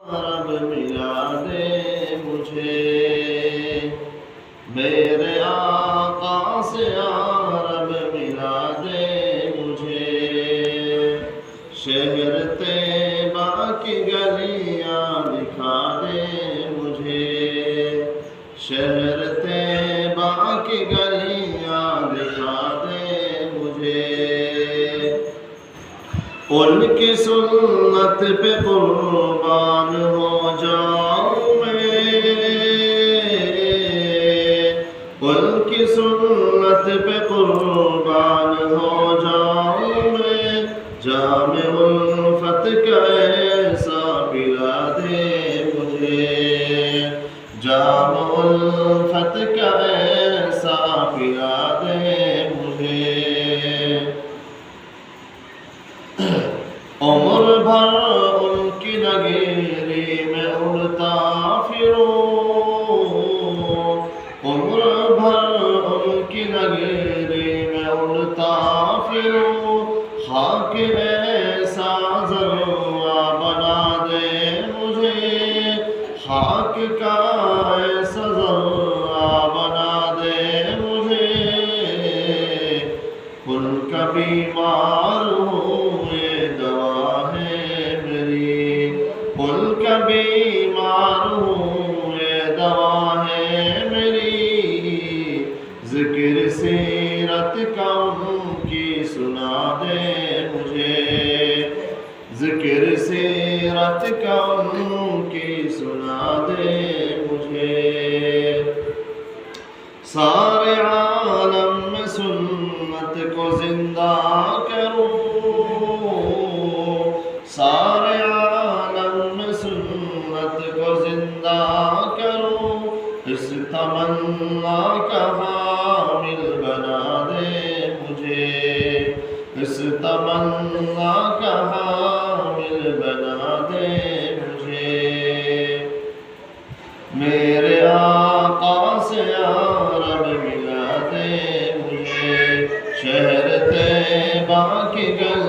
रब मिला दे मुझे, मेरे आका से रब मिला दे मुझे। शहर तैबा की गलियां दिखा दे मुझे, शहर तैबा की गलियां दिखा दे मुझे। उनकी सुन्नत पे कुर्बान हो जाऊं मैं, उनकी सुन्नत पे कुर्बान हो जाऊं मैं। जामे उल्फत का ऐसा पिला दे मुझे, जामे उल्फत का ऐसा पिला दे मुझे। उम्र भर उनकी नगेरी में उड़ता फिरूं, उम्र भर उनकी नगेरी में उड़ता फिरूं। खाक ऐसा ज़र्रा बना दे मुझे, खाक का ऐसा ज़र्रा बना दे मुझे। उनका बीमार हूँ दवा है मेरी, उनका बीमार हूँ ये दवा है मेरी। जिक्र सीरत का उनकी सुना दे मुझे, जिक्र सीरत का उनकी सुना दे मुझे। सारे आलम में सुन्नत को जिंदा करूं, सारे आलम में सुन्नत को जिंदा करूं। इस तमन्ना का हामिल बना दे मुझे, इस तमन्ना का हामिल बना दे मुझे। मेरे आका से रब मिला दे मुझे, शहर तैबा की गल